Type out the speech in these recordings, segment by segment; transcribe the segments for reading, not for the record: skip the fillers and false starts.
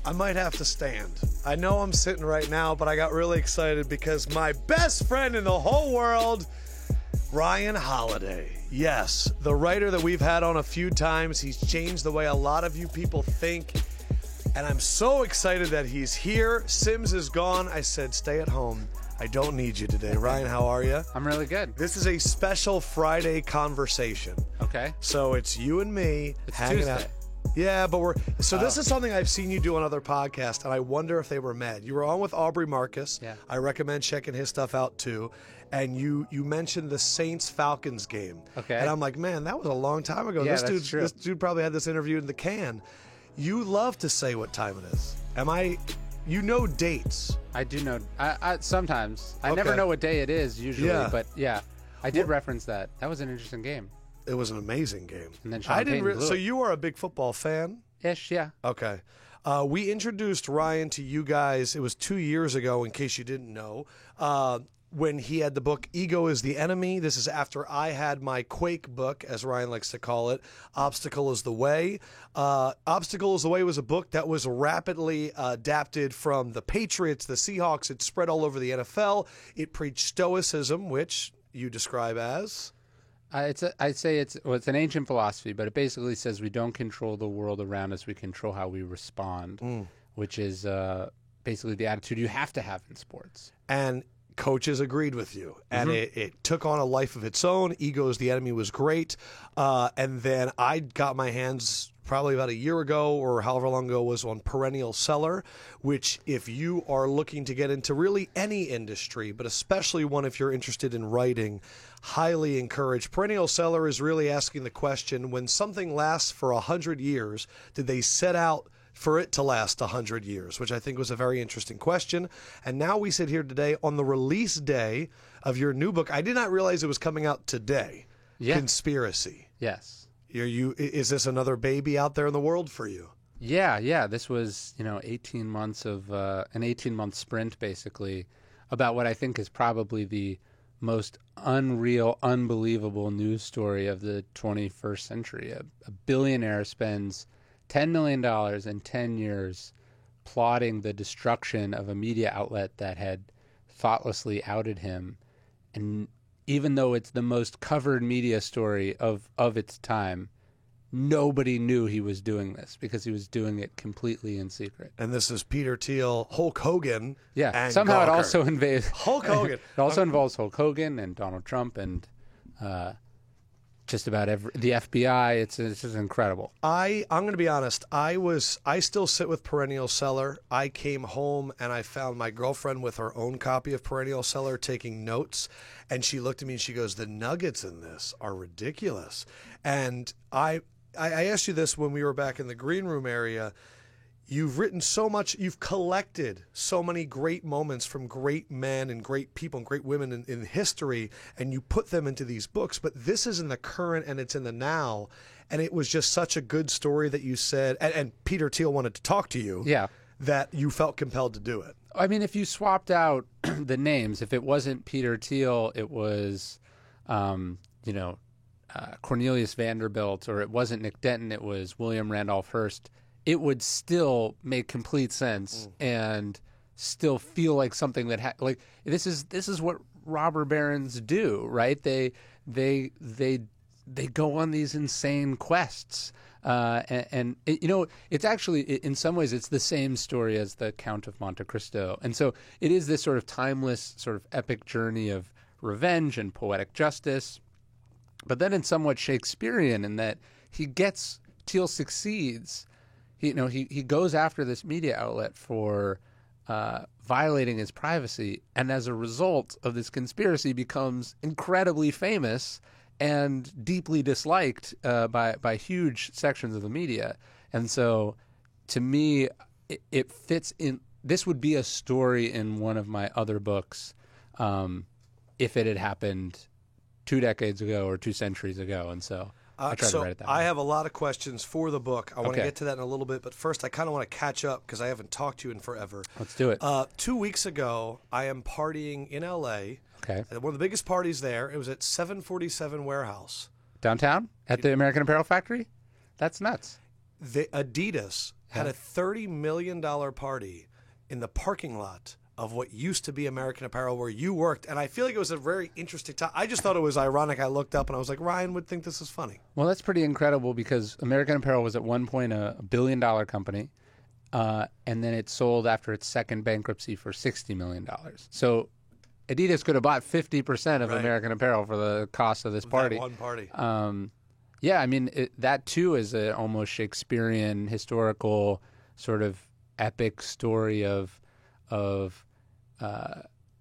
I might have to stand. I know I'm sitting right now, but I got really excited because my best friend in the whole world, Ryan Holiday. Yes, the writer that we've had on a few times. He's changed the way a lot of you people think. And I'm so excited that he's here. Sims is gone. I said, stay at home. I don't need you today. Ryan, how are you? I'm really good. This is a special Friday conversation. Okay. So it's you and me hanging Tuesday. out. Yeah, but this is something I've seen you do on other podcasts, and I wonder if they were mad. You were on with Aubrey Marcus. Yeah. I recommend checking his stuff out too. And you mentioned the Saints-Falcons game. Okay. And I'm like, man, that was a long time ago. Yeah, this that's true. This dude probably had this interview in the can. You love to say what time it is. You know dates. I do know. I sometimes. I Okay. never know what day it is usually, Yeah. but yeah. I did reference that. That was an interesting game. It was an amazing game. And then Sean Payton blew So it. you are a big football fan? Ish, yeah. Okay. We introduced Ryan to you guys, it was 2 years ago, in case you didn't know, when he had the book Ego is the Enemy. This is after I had my Quake book, as Ryan likes to call it, Obstacle is the Way. Obstacle is the Way was a book that was rapidly adapted from the Patriots, the Seahawks. It spread all over the NFL. It preached Stoicism, which you describe as... I'd say it's an ancient philosophy, but it basically says we don't control the world around us. We control how we respond, which is basically the attitude you have to have in sports. And coaches agreed with you. And it took on a life of its own. Ego is the Enemy was great. And then I got my hands probably about a year ago or however long ago was on Perennial Seller, which if you are looking to get into really any industry, but especially one if you're interested in writing, highly encouraged. Perennial Seller is really asking the question, when something lasts for 100 years, did they set out for it to last 100 years, which I think was a very interesting question. And now we sit here today on the release day of your new book. I did not realize it was coming out today. Yeah. Conspiracy. Yes. Is this another baby out there in the world for you? Yeah. This was 18 months of an 18-month sprint, basically, about what I think is probably the most unreal, unbelievable news story of the 21st century. A billionaire spends $10 million in 10 years plotting the destruction of a media outlet that had thoughtlessly outed him. And even though it's the most covered media story of its time, nobody knew he was doing this because he was doing it completely in secret. And this is Peter Thiel, Hulk Hogan. Yeah, and somehow it Gawker. also invades Hulk Hogan. It also involves Hulk Hogan and Donald Trump and just about the FBI. It's just incredible. I'm going to be honest. I still sit with Perennial Seller. I came home and I found my girlfriend with her own copy of Perennial Seller taking notes, and she looked at me and she goes, "The nuggets in this are ridiculous." And I asked you this when we were back in the green room area. You've written so much, you've collected so many great moments from great men and great people and great women in history, and you put them into these books. But this is in the current and it's in the now. And it was just such a good story that you said, and Peter Thiel wanted to talk to you, Yeah. that you felt compelled to do it. I mean, if you swapped out the names, if it wasn't Peter Thiel, it was, Cornelius Vanderbilt, or it wasn't Nick Denton, it was William Randolph Hearst, it would still make complete sense and still feel like something that this is what robber barons do, right? They go on these insane quests, and it's actually in some ways it's the same story as the Count of Monte Cristo, and so it is this sort of timeless, sort of epic journey of revenge and poetic justice, but then it's somewhat Shakespearean in that Thiel succeeds. He goes after this media outlet for violating his privacy, and as a result of this conspiracy, becomes incredibly famous and deeply disliked by huge sections of the media. And so, to me, it fits in. This would be a story in one of my other books if it had happened 2 decades ago or 2 centuries ago, and so. I tried to write it that way. I have a lot of questions for the book. I want to Okay. get to that in a little bit, but first I kind of want to catch up because I haven't talked to you in forever. Let's do it. 2 weeks ago, I am partying in L.A. Okay. One of the biggest parties there. It was at 747 Warehouse. Downtown at the American Apparel Factory? That's nuts. Adidas had a $30 million party in the parking lot of what used to be American Apparel where you worked. And I feel like it was a very interesting time. I just thought it was ironic. I looked up and I was like, Ryan would think this is funny. Well, that's pretty incredible because American Apparel was at one point a $1 billion company. And then it sold after its second bankruptcy for $60 million. So Adidas could have bought 50% of American Apparel for the cost of this party. That one party. Yeah, I mean, that too is an almost Shakespearean, historical, sort of epic story of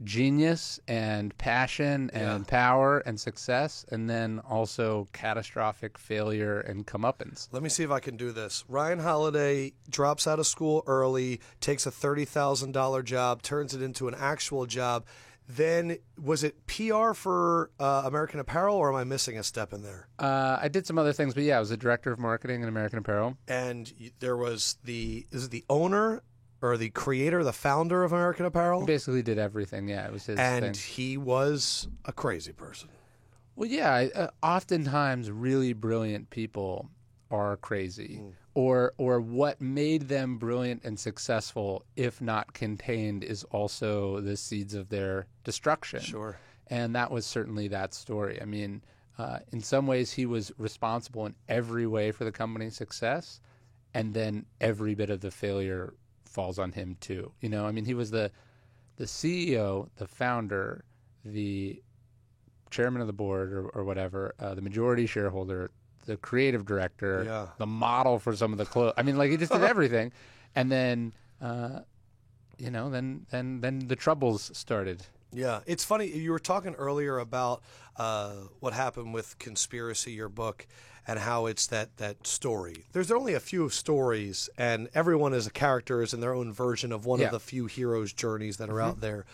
genius and passion and power and success, and then also catastrophic failure and comeuppance. Let me see if I can do this. Ryan Holiday drops out of school early, takes a $30,000 job, turns it into an actual job. Then, was it PR for American Apparel, or am I missing a step in there? I did some other things, but yeah, I was the director of marketing at American Apparel. And there was is it the owner or the creator, the founder of American Apparel? He basically did everything, yeah. It was his thing. And he was a crazy person. Well, yeah, oftentimes really brilliant people are crazy. Or what made them brilliant and successful, if not contained, is also the seeds of their destruction. Sure. And that was certainly that story. I mean, in some ways, he was responsible in every way for the company's success, and then every bit of the failure falls on him too. You know, I mean, he was the CEO, the founder, the chairman of the board, or whatever, the majority shareholder, the creative director, the model for some of the clothes. I mean, like, he just did everything. And then, then the troubles started. Yeah, it's funny. You were talking earlier about what happened with Conspiracy, your book, and how it's that story. There's only a few stories, and everyone is a character is in their own version of one of the few heroes' journeys that are out there.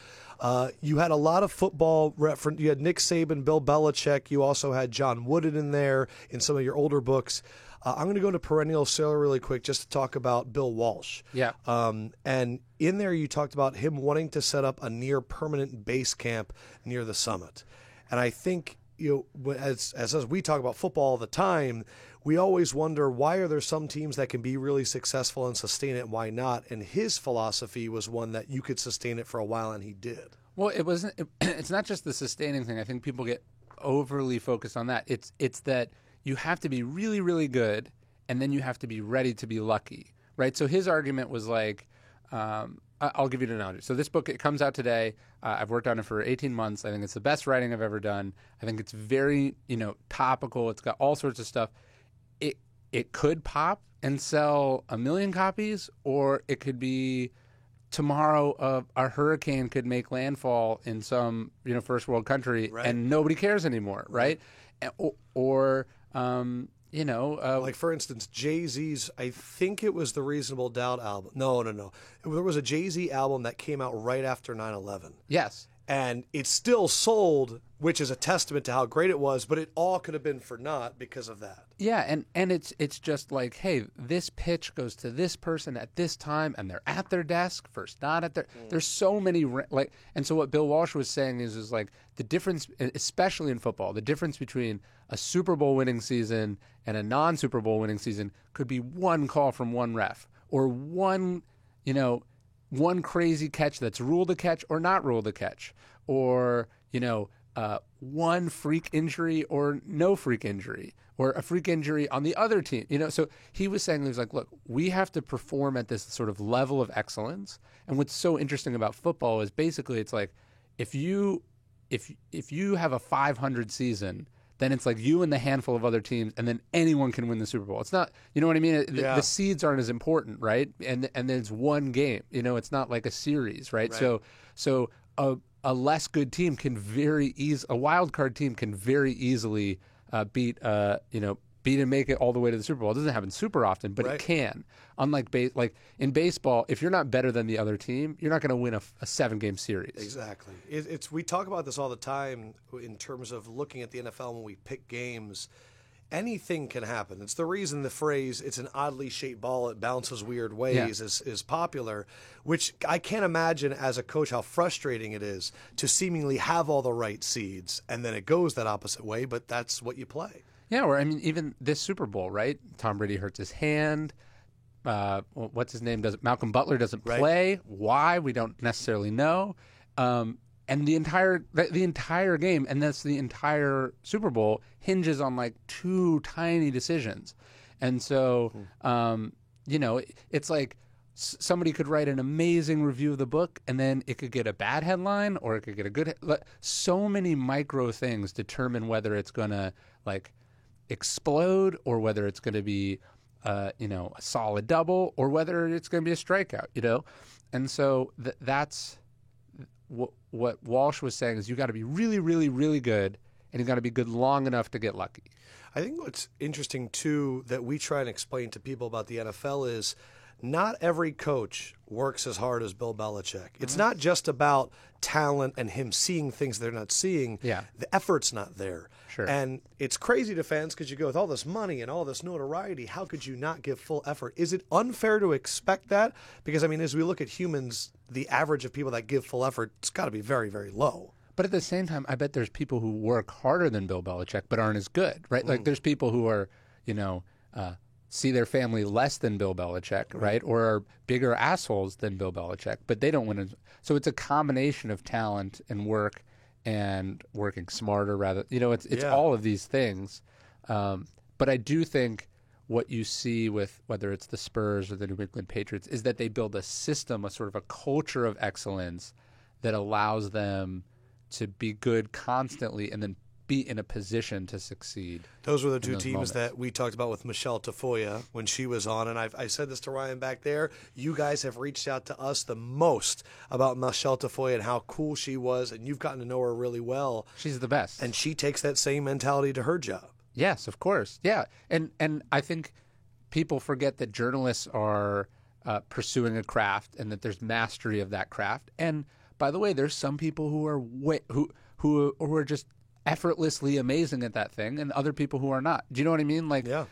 You had a lot of football reference. You had Nick Saban, Bill Belichick. You also had John Wooden in there in some of your older books. I'm going to go to Perennial Sailor really quick just to talk about Bill Walsh. Yeah. And in there you talked about him wanting to set up a near permanent base camp near the summit. And I think, as we talk about football all the time, we always wonder, why are there some teams that can be really successful and sustain it and why not? And his philosophy was one that you could sustain it for a while, and he did. Well, it's not just the sustaining thing. I think people get overly focused on that. It's that you have to be really, really good, and then you have to be ready to be lucky, right? So his argument was like, I'll give you an analogy. So this book, it comes out today. I've worked on it for 18 months. I think it's the best writing I've ever done. I think it's very, topical. It's got all sorts of stuff. It could pop and sell 1 million copies, or it could be tomorrow a hurricane could make landfall in some first world country, and nobody cares anymore, right? Or like for instance, Jay-Z's, I think it was the Reasonable Doubt album. No. There was a Jay-Z album that came out right after 9/11. Yes. And it still sold, which is a testament to how great it was, but it all could have been for naught because of that. Yeah, and it's just like, hey, this pitch goes to this person at this time, and they're at their desk first, not at their. There's so many and so what Bill Walsh was saying is like the difference, especially in football, the difference between a Super Bowl winning season and a non-Super Bowl winning season could be one call from one ref, or one crazy catch that's ruled a catch or not ruled a catch, or one freak injury or no freak injury, or a freak injury on the other team. So he was saying, he was like, look, we have to perform at this sort of level of excellence. And what's so interesting about football is basically it's like if you have a 500 season, then it's like you and the handful of other teams, and then anyone can win the Super Bowl. It's not, you know what I mean? The seeds aren't as important, right? And there's one game. It's not like a series, right? So a less good team can a wild card team can very easily beat and make it all the way to the Super Bowl. It doesn't happen super often, but it can. Unlike like in baseball, if you're not better than the other team, you're not going to win a 7-game series. Exactly. We talk about this all the time in terms of looking at the NFL when we pick games. Anything can happen. It's the reason the phrase "it's an oddly shaped ball, it bounces weird ways" is popular, which I can't imagine as a coach how frustrating it is to seemingly have all the right seeds and then it goes that opposite way, but that's what you play. Yeah, or I mean, even this Super Bowl, right? Tom Brady hurts his hand. what's his name doesn't Malcolm Butler doesn't Right. play. Why? We don't necessarily know. And the entire game, and that's the entire Super Bowl, hinges on like two tiny decisions. And so, it's like somebody could write an amazing review of the book, and then it could get a bad headline, or it could get a good. So many micro things determine whether it's going to like explode, or whether it's going to be, a solid double, or whether it's going to be a strikeout. And so that's what Walsh was saying is you got to be really, really, really good, and you got to be good long enough to get lucky. I think what's interesting, too, that we try and explain to people about the NFL is not every coach works as hard as Bill Belichick. It's not just about talent and him seeing things they're not seeing. Yeah. The effort's not there. Sure. And it's crazy to fans because you go, with all this money and all this notoriety, how could you not give full effort? Is it unfair to expect that? Because, as we look at humans, the average of people that give full effort, it's got to be very, very low. But at the same time, I bet there's people who work harder than Bill Belichick but aren't as good, right? Like there's people who are, see their family less than Bill Belichick, right? Or are bigger assholes than Bill Belichick, but they don't win. So it's a combination of talent and work and working smarter rather. It's all of these things. But I do think what you see with whether it's the Spurs or the New England Patriots is that they build a system, a sort of a culture of excellence that allows them to be good constantly and then be in a position to succeed. Those were the two those teams moments. that we talked about with Michelle Tafoya when she was on. And I said this to Ryan back there. You guys have reached out to us the most about Michelle Tafoya and how cool she was. And you've gotten to know her really well. She's the best. And she takes that same mentality to her job. Yes, of course. Yeah. And I think people forget that journalists are pursuing a craft and that there's mastery of that craft. And by the way, there's some people who are who are just effortlessly amazing at that thing, and other people who are not. Do you know what I mean? Like, Yeah.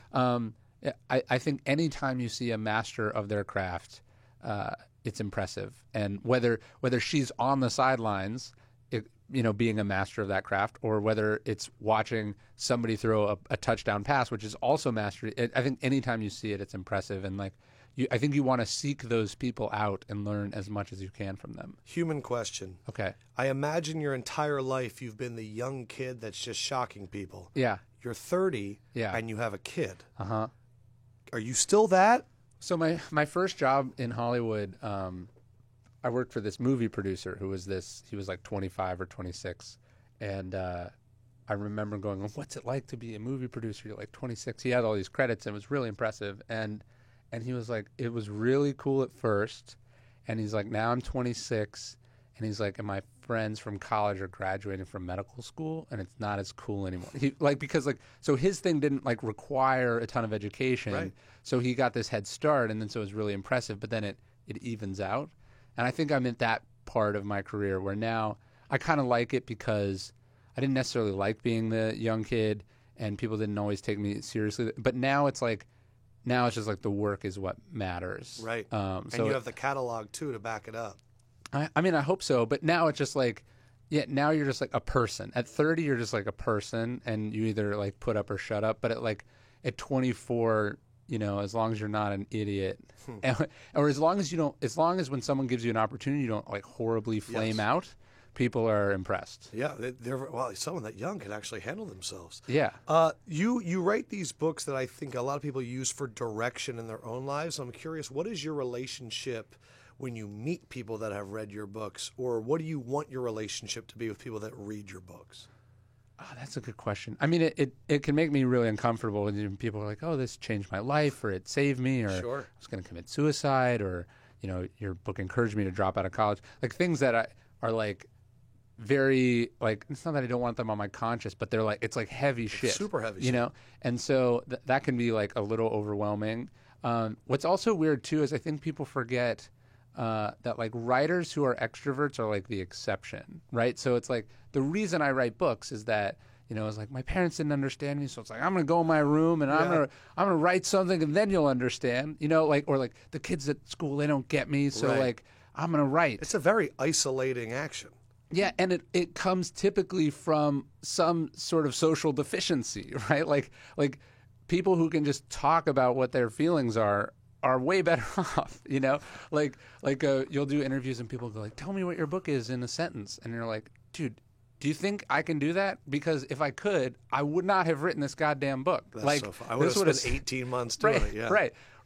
I think anytime you see a master of their craft, it's impressive. And whether she's on the sidelines, being a master of that craft, or whether it's watching somebody throw a touchdown pass, which is also mastery. I think anytime you see it, it's impressive. And like, I think you want to seek those people out and learn as much as you can from them. Human question. Okay. I imagine your entire life you've been the young kid that's just shocking people. Yeah. You're 30 Yeah. and you have a kid. Uh-huh. Are you still that? So my first job in Hollywood, I worked for this movie producer who was he was like 25 or 26. And I remember going, well, what's it like to be a movie producer? You're like 26. He had all these credits and it was really impressive. And he was like, it was really cool at first. And he's like, now I'm 26. And he's like, and my friends from college are graduating from medical school, and it's not as cool anymore. So his thing didn't like require a ton of education. Right. So he got this head start, and then so it was really impressive. But then it evens out. And I think I'm at that part of my career where now I kind of like it because I didn't necessarily like being the young kid, and people didn't always take me seriously. But now it's just like the work is what matters. Right. So and you have the catalog, too, to back it up. I mean, I hope so. But now it's just like, now you're just like a person. At 30, you're just like a person, and you either like put up or shut up. But at 24, as long as you're not an idiot, or as long as when someone gives you an opportunity, you don't like horribly flame out, people are impressed. Yeah, someone that young can actually handle themselves. Yeah. You write these books that I think a lot of people use for direction in their own lives. I'm curious, what is your relationship when you meet people that have read your books, or what do you want your relationship to be with people that read your books? Oh, that's a good question. I mean, it can make me really uncomfortable when people are like, oh, this changed my life, or it saved me, or Sure. I was going to commit suicide, or, your book encouraged me to drop out of college. Like things that are like very, like, it's not that I don't want them on my conscience, but they're like, it's like heavy shit. Super heavy shit. And so that can be like a little overwhelming. What's also weird too is I think people forget that like writers who are extroverts are like the exception, right? So it's like the reason I write books is that it's like my parents didn't understand me, so it's like I'm gonna go in my room and I'm gonna write something and then you'll understand, or like the kids at school, they don't get me, so Right. like I'm gonna write. It's a very isolating action. Yeah, and it comes typically from some sort of social deficiency, right? Like people who can just talk about what their feelings are are way better off, like you'll do interviews and people go like, tell me what your book is in a sentence. And you're like, dude, do you think I can do that? Because if I could, I would not have written this goddamn book. That's like, so fun. I would have spent 18 months doing it. Yeah.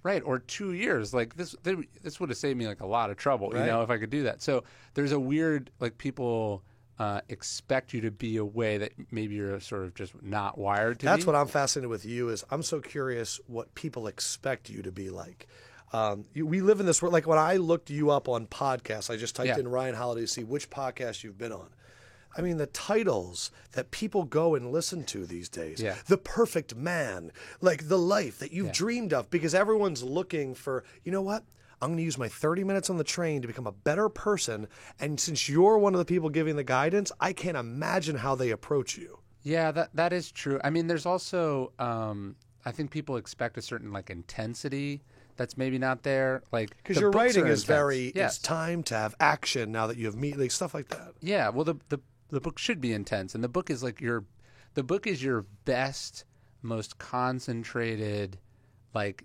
Right. Or 2 years. Like this would have saved me like a lot of trouble, Right. if I could do that. So there's a weird, like people expect you to be a way that maybe you're sort of just not wired to be. That's what I'm fascinated with you is I'm so curious what people expect you to be like. We live in this world. Like when I looked you up on podcasts, I just typed in Ryan Holiday to see which podcast you've been on. I mean, the titles that people go and listen to these days, The Perfect Man, like the life that you've dreamed of, because everyone's looking for, you know what? I'm going to use my 30 minutes on the train to become a better person. And since you're one of the people giving the guidance, I can't imagine how they approach you. Yeah, that is true. I mean, there's also, I think people expect a certain like intensity that's maybe not there. Like because your writing is very, it's time to have action now that you have like stuff like that. Yeah, well, the book should be intense, and the book is like the book is your best, most concentrated, like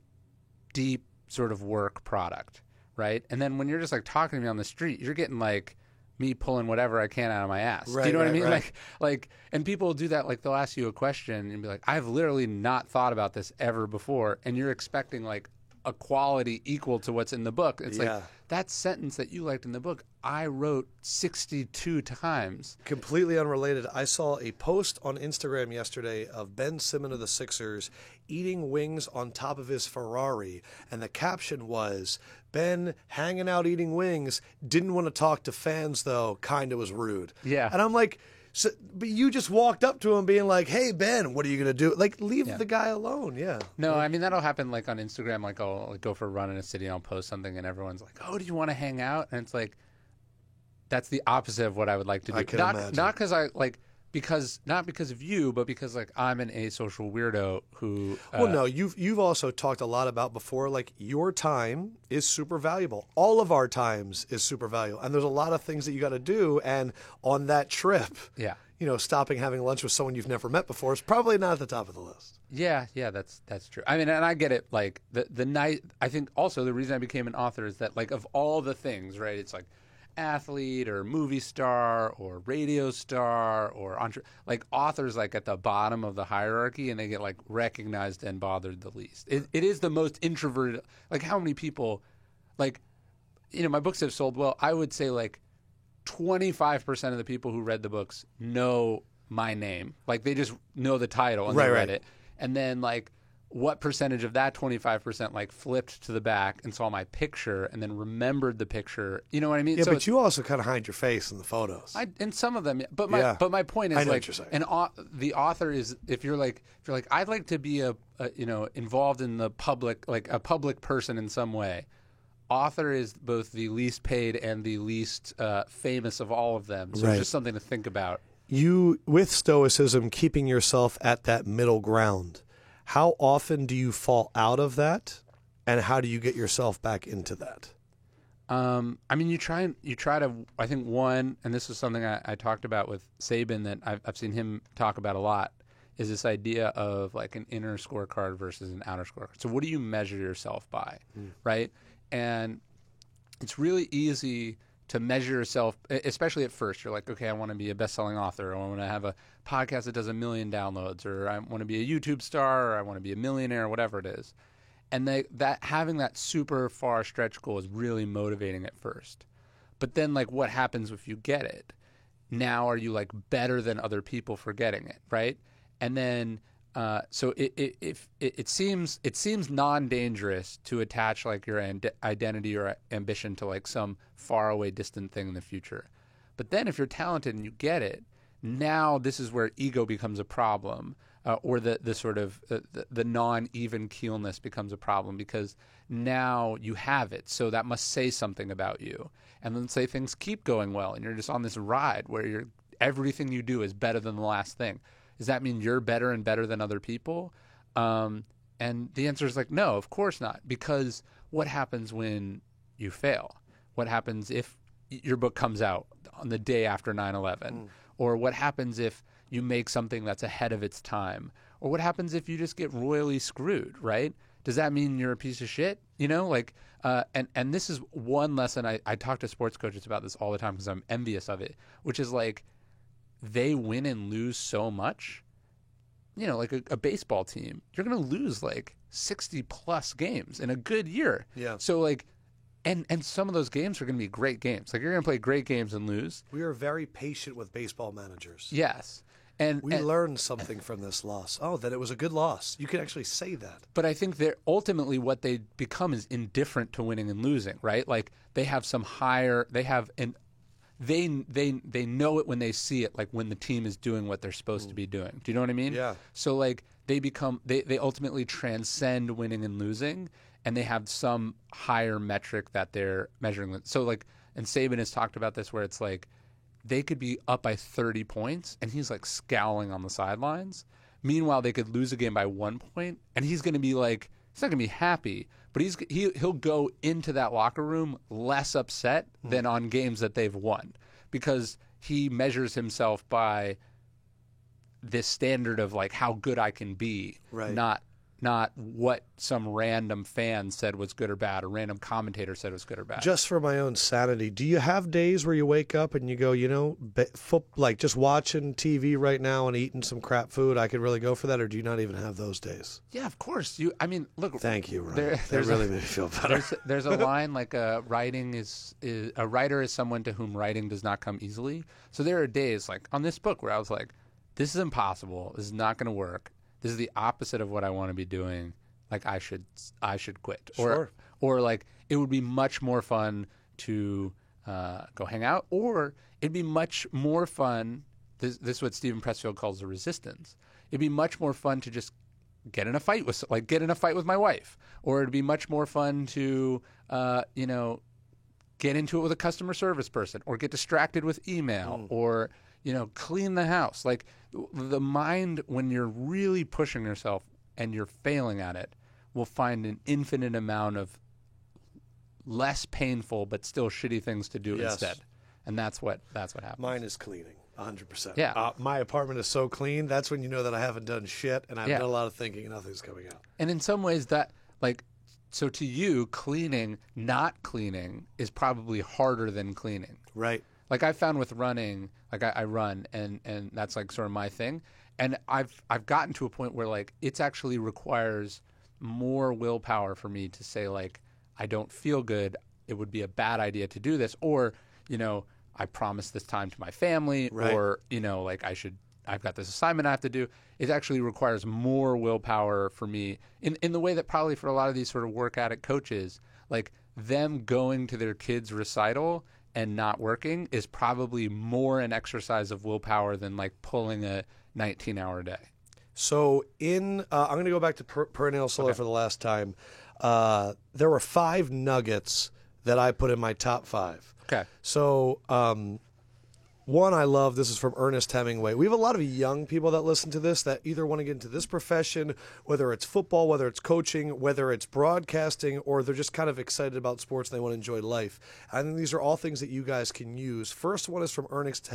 deep sort of work product, right? And then when you're just like talking to me on the street, you're getting like me pulling whatever I can out of my ass. Right, do you know what I mean? Right. Like, and people do that. Like they'll ask you a question and be like, "I've literally not thought about this ever before," and you're expecting like a quality equal to what's in the book. It's like that sentence that you liked in the book, I wrote 62 times. Completely unrelated. I saw a post on Instagram yesterday of Ben Simmons of the Sixers eating wings on top of his Ferrari. And the caption was, Ben hanging out eating wings, didn't want to talk to fans though, kind of was rude. Yeah. And I'm like, so, but you just walked up to him being like, hey, Ben, what are you going to do? Like, leave the guy alone. Yeah. No, I mean, that'll happen like on Instagram. Like I'll go for a run in a city and I'll post something and everyone's like, oh, do you want to hang out? And it's like, that's the opposite of what I would like to do. I can imagine. Not because not because of you, but because like I'm an asocial weirdo who. Well, no, you've also talked a lot about before. Like your time is super valuable. All of our times is super valuable, and there's a lot of things that you got to do. And on that trip, stopping having lunch with someone you've never met before is probably not at the top of the list. Yeah, that's true. I mean, and I get it. Like the night. I think also the reason I became an author is that like of all the things, right? It's like athlete or movie star or radio star or like authors like at the bottom of the hierarchy, and they get like recognized and bothered the least. It is the most introverted. Like how many people, like, my books have sold well. I would say like 25% of the people who read the books know my name. Like they just know the title and they read it. And then like what percentage of that 25% like flipped to the back and saw my picture and then remembered the picture? You know what I mean? Yeah, so but you also kind of hide your face in the photos. In some of them, but my point is like, the author is if you're like I'd like to be a involved in the public, like a public person in some way. Author is both the least paid and the least famous of all of them. So it's just something to think about. You, with Stoicism, keeping yourself at that middle ground. How often do you fall out of that, and how do you get yourself back into that? I mean, you try to. I think one, and this is something I talked about with Sabin that I've seen him talk about a lot, is this idea of like an inner scorecard versus an outer scorecard. So, what do you measure yourself by, right? And it's really easy to measure yourself, especially at first. You're like, okay, I want to be a best-selling author, or I want to have a podcast that does 1 million downloads, or I want to be a YouTube star, or I want to be a millionaire, or whatever it is. And that having that super far stretch goal is really motivating at first. But then, like, what happens if you get it? Now are you like better than other people for getting it, right? And then so it seems non-dangerous to attach like your identity or ambition to like some faraway distant thing in the future. But then if you're talented and you get it, now this is where ego becomes a problem, or the sort of the non-even keelness becomes a problem, because now you have it. So that must say something about you. And then say things keep going well and you're just on this ride where everything you do is better than the last thing. Does that mean you're better and better than other people? And the answer is like, no, of course not. Because what happens when you fail? What happens if your book comes out on the day after 9/11? Or what happens if you make something that's ahead of its time? Or what happens if you just get royally screwed, right? Does that mean you're a piece of shit? You know, like, and this is one lesson I talk to sports coaches about this all the time because I'm envious of it, which is like they win and lose so much. You know, like a baseball team, you're going to lose like 60 plus games in a good year. Yeah. So like, and some of those games are going to be great games. Like you're going to play great games and lose. We are very patient with baseball managers. Yes. And We learned something from this loss. Oh, that it was a good loss. You can actually say that. But I think they're ultimately what they become is indifferent to winning and losing, right? Like they have some higher, they have an, they know it when they see it, like when the team is doing what they're supposed to be doing. Do you know what I mean? Yeah. So like they become, they ultimately transcend winning and losing, and they have some higher metric that they're measuring. So like, and Saban has talked about this where it's like, they could be up by 30 points and he's like scowling on the sidelines. Meanwhile, they could lose a game by 1 point and he's going to be like, he's not going to be happy, but he'll go into that locker room less upset than on games that they've won because he measures himself by this standard of like how good I can be, Right. not what some random fan said was good or bad, or random commentator said was good or bad. Just for my own sanity, do you have days where you wake up and you go, you know, like just watching TV right now and eating some crap food, I could really go for that, or do you not even have those days? Yeah, of course. I mean, look. Thank you, Ryan. That there's really made me feel better. There's a line like a writer is someone to whom writing does not come easily. So there are days like on this book where I was like, this is impossible. This is not going to work. This is the opposite of what I want to be doing. Like I should quit. Sure. Or like it would be much more fun to go hang out, or it'd be much more fun. This is what Stephen Pressfield calls the resistance. It'd be much more fun to just get in a fight with my wife, or it'd be much more fun to get into it with a customer service person, or get distracted with email, or clean the house. Like the mind, when you're really pushing yourself and you're failing at it, will find an infinite amount of less painful but still shitty things to do instead. And that's what happens. Mine is cleaning, 100%. Yeah. My apartment is so clean. That's when you know that I haven't done shit, and I've done a lot of thinking and nothing's coming out. And in some ways that, like, so to you, not cleaning is probably harder than cleaning. Right. Like I found with running, like I run and that's like sort of my thing. And I've gotten to a point where like it's actually requires more willpower for me to say like, I don't feel good. It would be a bad idea to do this. Or, I promised this time to my family, right. Or, like I've got this assignment I have to do. It actually requires more willpower for me in the way that probably for a lot of these sort of work addict coaches, like them going to their kids' recital and not working is probably more an exercise of willpower than like pulling a 19-hour day. So I'm going to go back to perennial solar for the last time. There were 5 nuggets that I put in my top 5. Okay. So one I love, this is from Ernest Hemingway. We have a lot of young people that listen to this that either want to get into this profession, whether it's football, whether it's coaching, whether it's broadcasting, or they're just kind of excited about sports and they want to enjoy life. I think these are all things that you guys can use. First one is from Ernest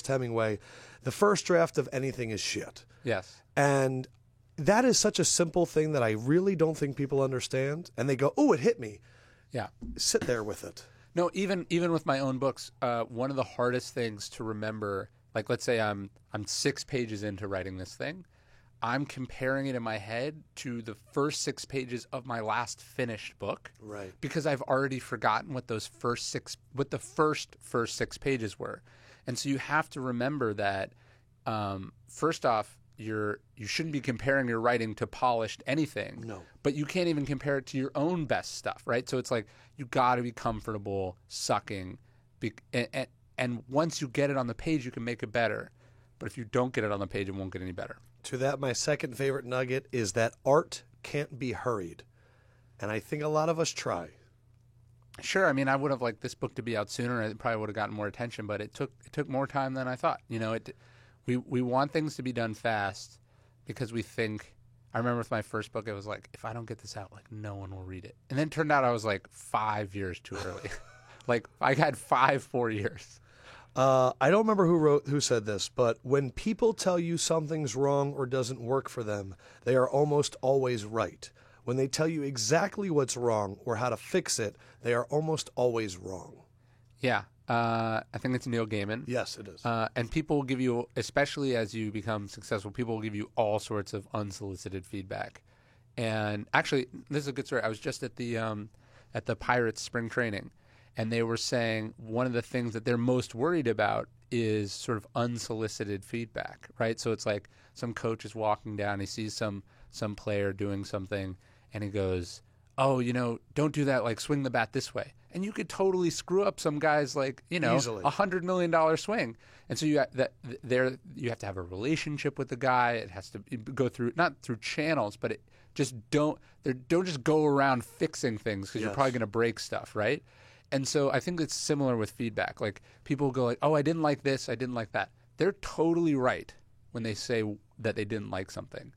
Hemingway. The first draft of anything is shit. Yes. And that is such a simple thing that I really don't think people understand. And they go, oh, it hit me. Yeah. Sit there with it. No, even with my own books, one of the hardest things to remember, like let's say I'm 6 pages into writing this thing, I'm comparing it in my head to the first 6 pages of my last finished book, right? Because I've already forgotten what the first 6 pages were, and so you have to remember that. First off, you shouldn't be comparing your writing to polished anything. No. But you can't even compare it to your own best stuff, right? So it's like you got to be comfortable sucking. And once you get it on the page, you can make it better. But if you don't get it on the page, it won't get any better. To that, my second favorite nugget is that art can't be hurried. And I think a lot of us try. Sure. I mean, I would have liked this book to be out sooner. It probably would have gotten more attention, but it took more time than I thought. We want things to be done fast because we think. I remember with my first book, it was like, if I don't get this out, like no one will read it. And then it turned out I was like 5 years too early. Like I had 4 years. I don't remember who said this, but when people tell you something's wrong or doesn't work for them, they are almost always right. when they tell you exactly what's wrong or how to fix it, they are almost always wrong. Yeah. I think it's Neil Gaiman. Yes, it is. And people will give you, especially as you become successful, people will give you all sorts of unsolicited feedback. And actually, this is a good story. I was just at the Pirates spring training, and they were saying one of the things that they're most worried about is sort of unsolicited feedback, right? So it's like some coach is walking down, he sees some player doing something, and he goes, "Oh, don't do that. Like, swing the bat this way." And you could totally screw up some guy's, like, Easily. $100 million swing. And so you have to have a relationship with the guy. It has to go through, not through channels, but don't just go around fixing things because you're probably going to break stuff, right? And so I think it's similar with feedback. Like, people go like, "Oh, I didn't like this, I didn't like that." They're totally right when they say that they didn't like something.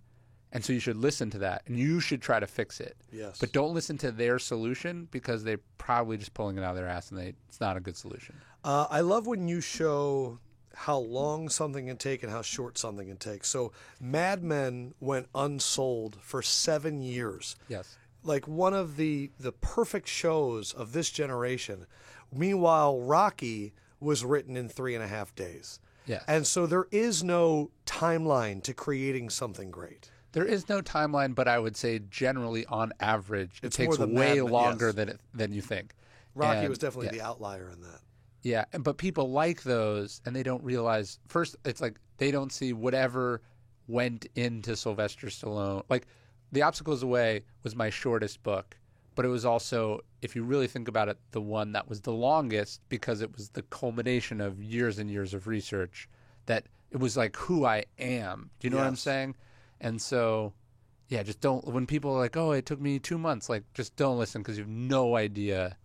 And so you should listen to that, and you should try to fix it. Yes. But don't listen to their solution because they're probably just pulling it out of their ass, and it's not a good solution. I love when you show how long something can take and how short something can take. So Mad Men went unsold for 7 years. Yes. Like one of the perfect shows of this generation. Meanwhile, Rocky was written in 3.5 days. Yes. And so there is no timeline to creating something great. There is no timeline, but I would say generally, on average, it It's takes more than way Mad Men, longer yes. than you think. Rocky And, was definitely yeah. the outlier in that. Yeah, but people like those, and they don't realize. First, it's like they don't see whatever went into Sylvester Stallone. Like, The Obstacles Away was my shortest book, but it was also, if you really think about it, the one that was the longest because it was the culmination of years and years of research. That it was like who I am. Do you know what I'm Yes. saying? And so, yeah, just don't. When people are like, "Oh, it took me 2 months," like, just don't listen because you have no idea.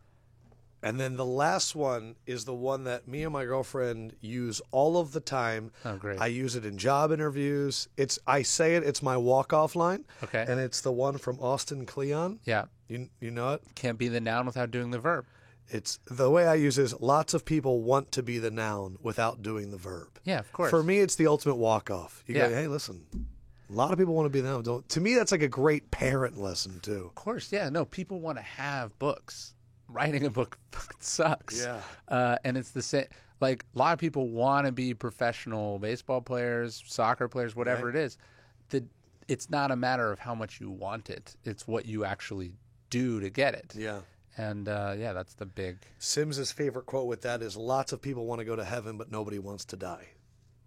And then the last one is the one that me and my girlfriend use all of the time. Oh, great. I use it in job interviews. It's my walk-off line. Okay. And it's the one from Austin Kleon. Yeah, You know it? can't be the noun without doing the verb. It's the way I use it is lots of people want to be the noun without doing the verb. Yeah, of course. For me, it's the ultimate walk-off. You Yeah. go, hey, listen, a lot of people want to be the noun. To me, that's like a great parent lesson, too. Of course, yeah. No, people want to have books. Writing a book fucking sucks. Yeah. And it's the same. Like, a lot of people want to be professional baseball players, soccer players, whatever Right. it is. It's not a matter of how much you want it. It's what you actually do to get it. Yeah. And, yeah, that's the big... Sims's favorite quote with that is, lots of people want to go to heaven, but nobody wants to die.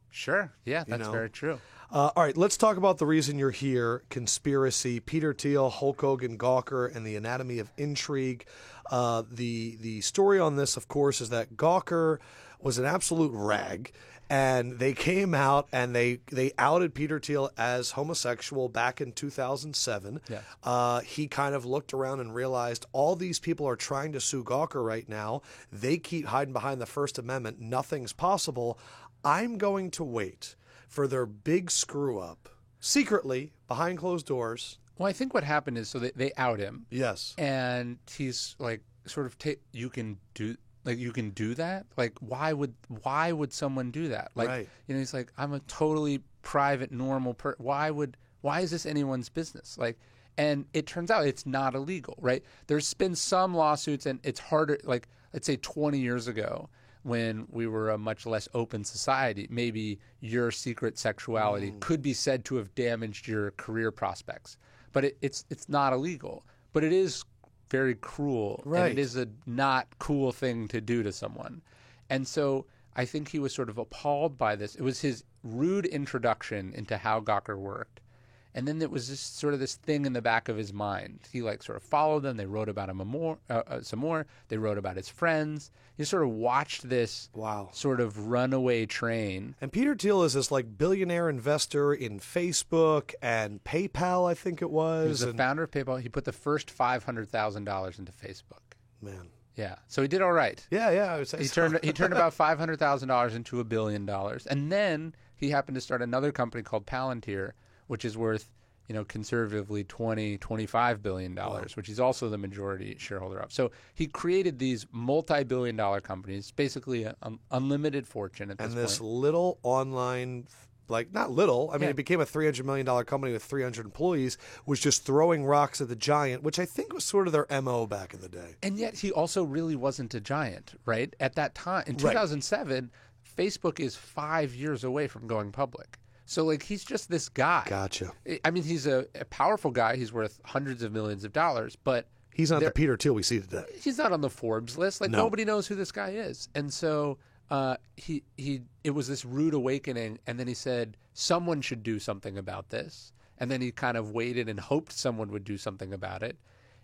Sure. Yeah, that's know? very true. All right, let's talk about the reason you're here, conspiracy, Peter Thiel, Hulk Hogan, Gawker, and the anatomy of intrigue. The story on this, of course, is that Gawker was an absolute rag, and they came out and they outed Peter Thiel as homosexual back in 2007. Yes. He kind of looked around and realized all these people are trying to sue Gawker right now. They keep hiding behind the First Amendment. Nothing's possible. I'm going to wait for their big screw up secretly behind closed doors. Well, I think what happened is, so they out him. Yes. And he's like, sort of, you can do that? Like, why would someone do that? Like, Right. He's like, I'm a totally private, normal person. Why is this anyone's business? Like, and it turns out it's not illegal, right? There's been some lawsuits, and it's harder, like, let's say 20 years ago, when we were a much less open society, maybe your secret sexuality could be said to have damaged your career prospects. But it's not illegal. But it is very cruel. Right. And it is a not cool thing to do to someone. And so I think he was sort of appalled by this. It was his rude introduction into how Gawker worked. And then there was this thing in the back of his mind. He like sort of followed them. They wrote about him some more. They wrote about his friends. He sort of watched this sort of runaway train. And Peter Thiel is this like billionaire investor in Facebook and PayPal, I think it was. He was the founder of PayPal. He put the first $500,000 into Facebook. Man. Yeah, so he did all right. Yeah, I would say He so. turned about $500,000 into $1 billion, and then he happened to start another company called Palantir, which is worth, conservatively $25 billion, which he's also the majority shareholder of. So he created these multi-billion-dollar companies, basically an unlimited fortune at this And point. this little online like not little. I mean, it became a $300 million company with 300 employees, was just throwing rocks at the giant, which I think was sort of their MO back in the day. And yet he also really wasn't a giant, right? At that time, in 2007, Facebook is 5 years away from going public. So, like, he's just this guy. Gotcha. I mean, he's a powerful guy. He's worth hundreds of millions of dollars, but he's not the Peter Thiel we see today. He's not on the Forbes list. Like, nobody knows who this guy is. And so it was this rude awakening, and then he said, someone should do something about this. And then he kind of waited and hoped someone would do something about it.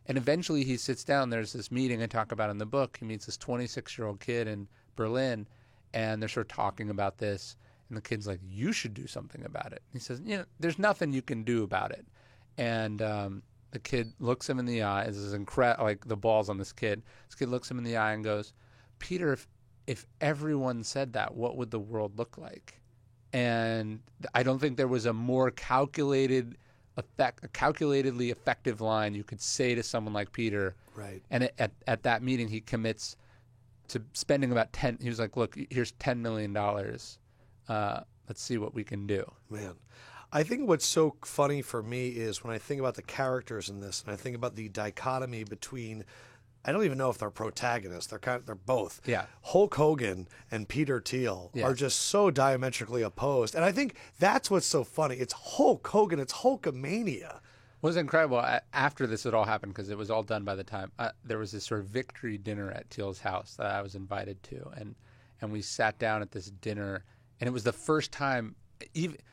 And eventually he sits down. There's this meeting I talk about in the book. He meets this 26-year-old kid in Berlin, and they're sort of talking about this. And the kid's like, you should do something about it. He says, there's nothing you can do about it. And the kid looks him in the eye. This is incredible, like the balls on this kid. This kid looks him in the eye and goes, Peter, if everyone said that, what would the world look like? And I don't think there was a more calculatedly effective line you could say to someone like Peter. Right. And at that meeting, he commits to spending about he was like, look, here's $10 million. Let's see what we can do. Man, I think what's so funny for me is when I think about the characters in this, and I think about the dichotomy between, I don't even know if they're protagonists. They're both. Yeah. Hulk Hogan and Peter Thiel are just so diametrically opposed, and I think that's what's so funny. It's Hulk Hogan. It's Hulkamania. It was incredible. After this had all happened, because it was all done by the time, there was this sort of victory dinner at Thiel's house that I was invited to, and we sat down at this dinner, and it was the first time.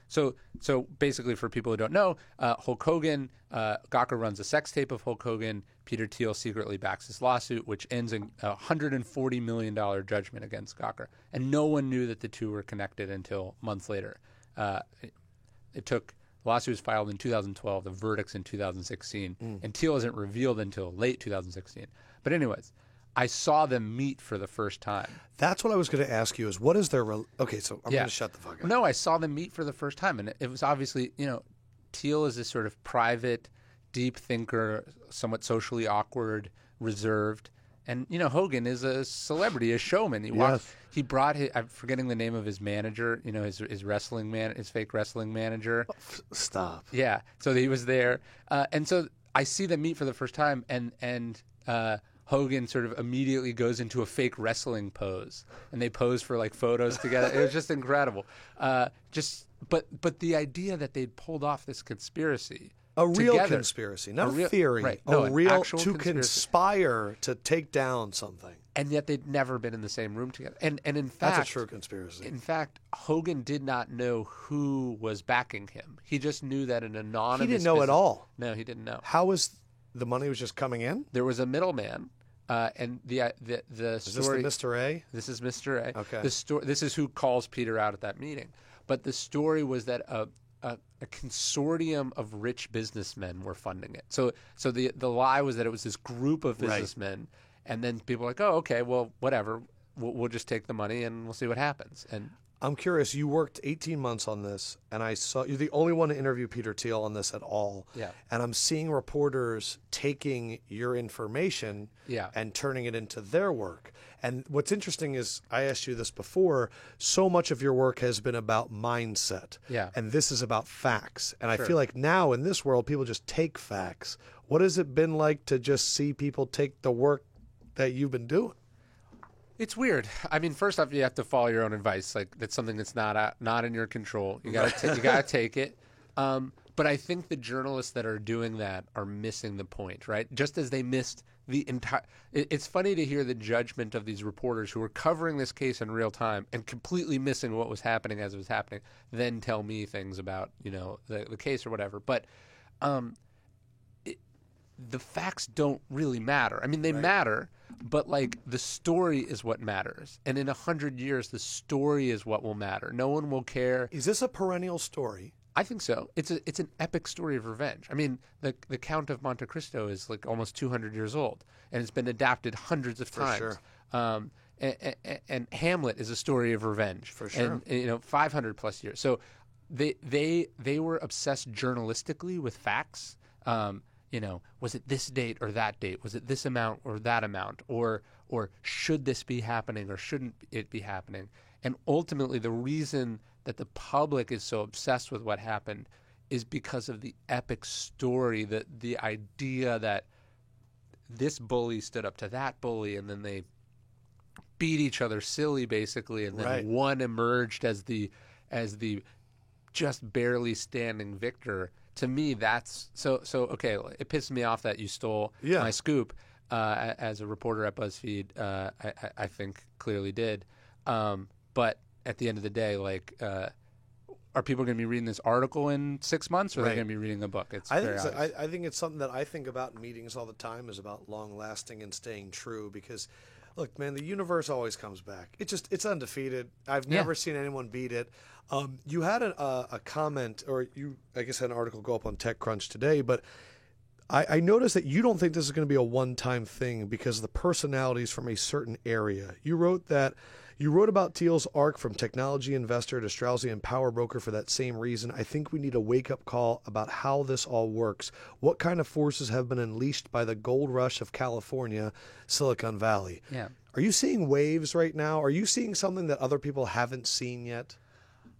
So basically, for people who don't know, Hulk Hogan, Gawker runs a sex tape of Hulk Hogan. Peter Thiel secretly backs this lawsuit, which ends in a $140 million judgment against Gawker, and no one knew that the two were connected until months later. It took. The lawsuit was filed in 2012. The verdict's in 2016, and Thiel isn't revealed until late 2016. But anyways, I saw them meet for the first time. That's what I was going to ask you. Is what is their okay? So I'm going to shut the fuck up. No, I saw them meet for the first time, and it was obviously Thiel is this sort of private, deep thinker, somewhat socially awkward, reserved. And, Hogan is a celebrity, a showman. He brought I'm forgetting the name of his manager, his wrestling his fake wrestling manager. Stop. Yeah. So he was there. And so I see them meet for the first time, and Hogan sort of immediately goes into a fake wrestling pose, and they pose for like photos together. It was just incredible. But the idea that they'd pulled off this conspiracy. A real together. Conspiracy, not a theory. Right. No, a real to conspiracy. Conspire to take down something. And yet they'd never been in the same room together. And in fact, that's a true conspiracy. In fact, Hogan did not know who was backing him. He just knew that an anonymous. He didn't know at all. No, he didn't know. How was the money was just coming in? There was a middleman. And the is story. Is this the Mr. A? This is Mr. A. Okay. This is who calls Peter out at that meeting. But the story was that a consortium of rich businessmen were funding it. So the lie was that it was this group of businessmen, and then people were like, oh, okay, well, whatever, we'll just take the money and we'll see what happens. And I'm curious. You worked 18 months on this, and I saw you're the only one to interview Peter Thiel on this at all. Yeah. And I'm seeing reporters taking your information and turning it into their work. And what's interesting is, I asked you this before, so much of your work has been about mindset. Yeah. And this is about facts. And Sure. I feel like now in this world, people just take facts. What has it been like to just see people take the work that you've been doing? It's weird. I mean, first off, you have to follow your own advice. Like, that's something that's not in your control. You gotta take it. But I think the journalists that are doing that are missing the point, right? Just as they missed the entire. It's funny to hear the judgment of these reporters who were covering this case in real time and completely missing what was happening as it was happening. Then tell me things about the case or whatever. But the facts don't really matter. I mean, they matter, but like the story is what matters. And in 100 years, the story is what will matter. No one will care. Is this a perennial story? I think so. It's an epic story of revenge. I mean, the Count of Monte Cristo is like almost 200 years old, and it's been adapted hundreds of times. For sure. And Hamlet is a story of revenge. For sure. And 500 plus years. So they were obsessed journalistically with facts. Was it this date or that date? Was it this amount or that amount? Or should this be happening or shouldn't it be happening? And ultimately, the reason that the public is so obsessed with what happened is because of the epic story, that the idea that this bully stood up to that bully, and then they beat each other silly, basically, and then Right. one emerged as the just barely standing victor. To me, that's so. Okay, it pisses me off that you stole Yeah. my scoop as a reporter at BuzzFeed. I think clearly did, but at the end of the day, like, are people going to be reading this article in 6 months, or are they Right. going to be reading a book? It's I very think obvious. I think it's something that I think about in meetings all the time, is about long lasting and staying true. Because, look, man, the universe always comes back. It's undefeated. I've Yeah. never seen anyone beat it. You had a comment, or I guess had an article go up on TechCrunch today, but I noticed that you don't think this is going to be a one-time thing because of the personalities from a certain area. You wrote about Thiel's arc from technology investor to Straussian and power broker for that same reason. I think we need a wake-up call about how this all works. What kind of forces have been unleashed by the gold rush of California, Silicon Valley? Yeah. Are you seeing waves right now? Are you seeing something that other people haven't seen yet?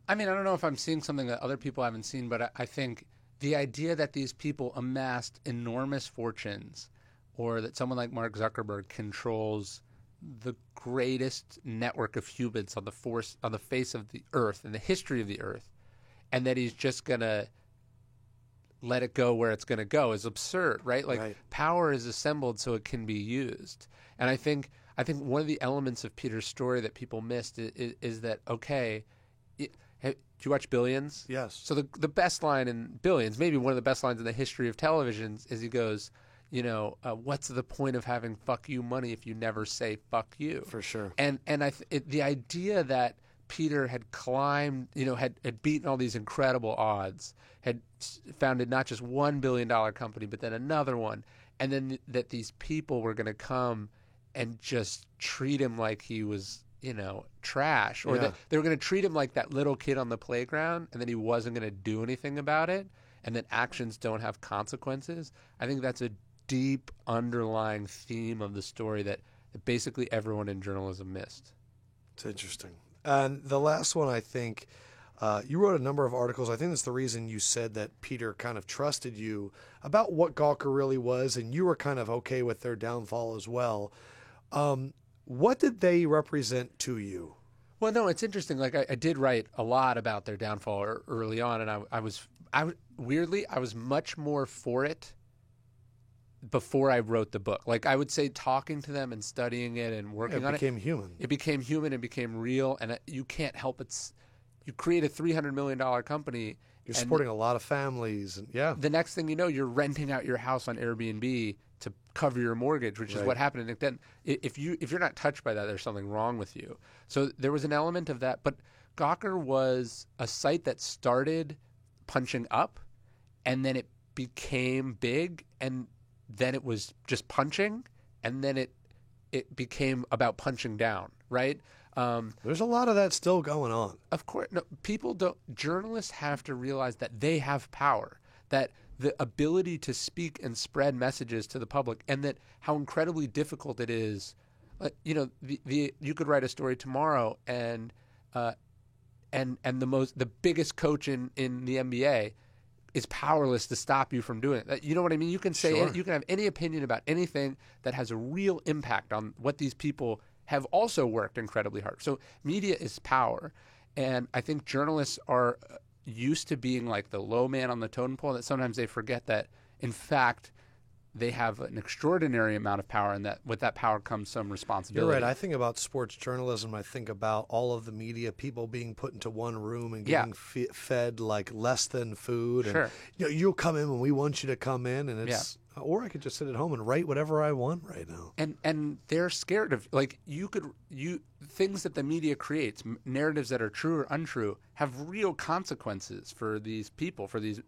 I mean, I don't know if I'm seeing something that other people haven't seen, but I think the idea that these people amassed enormous fortunes, or that someone like Mark Zuckerberg controls the greatest network of humans on the face of the earth, in the history of the earth, and that he's just gonna let it go where it's gonna go, is absurd, right? Like, Right. power is assembled so it can be used. And I think one of the elements of Peter's story that people missed is that, okay, do you watch Billions? Yes. So the best line in Billions, maybe one of the best lines in the history of television, is he goes, what's the point of having fuck you money if you never say fuck you? For sure. And the idea that Peter had climbed, had beaten all these incredible odds, had founded not just $1 billion company, but then another one, and then that these people were going to come and just treat him like he was, trash, or Yeah. that they were going to treat him like that little kid on the playground, and then he wasn't going to do anything about it, and that actions don't have consequences. I think that's a deep underlying theme of the story that basically everyone in journalism missed. It's interesting. And the last one, I think, you wrote a number of articles. I think that's the reason you said that Peter kind of trusted you about what Gawker really was, and you were kind of okay with their downfall as well. What did they represent to you? Well, no, it's interesting. Like, I did write a lot about their downfall early on, and I was much more for it before I wrote the book. Like, I would say, talking to them and studying it and working on it, became human. it became human, it became real, and you can't help it. You create a $300 million company. You're supporting a lot of families, and yeah. The next thing you know, you're renting out your house on Airbnb to cover your mortgage, which is Right. what happened. And then, if you're not touched by that, there's something wrong with you. So there was an element of that. But Gawker was a site that started punching up, and then it became big, and then it was just punching, and then it became about punching down, right? There's a lot of that still going on. Of course, no, journalists have to realize that they have power, that the ability to speak and spread messages to the public, and that how incredibly difficult it is. You could write a story tomorrow, and the biggest coach in the NBA is powerless to stop you from doing it. You know what I mean? You can say, Sure. you can have any opinion about anything that has a real impact on what these people have also worked incredibly hard. So media is power. And I think journalists are used to being like the low man on the totem pole, that sometimes they forget that, in fact, they have an extraordinary amount of power, and that with that power comes some responsibility. You're right. I think about sports journalism. I think about all of the media, people being put into one room and getting fed like less than food. Sure. And, you'll come in when we want you to come in, and it's. Or I could just sit at home and write whatever I want right now. And they're scared of, like, things that the media creates, narratives that are true or untrue, have real consequences for these people, for these,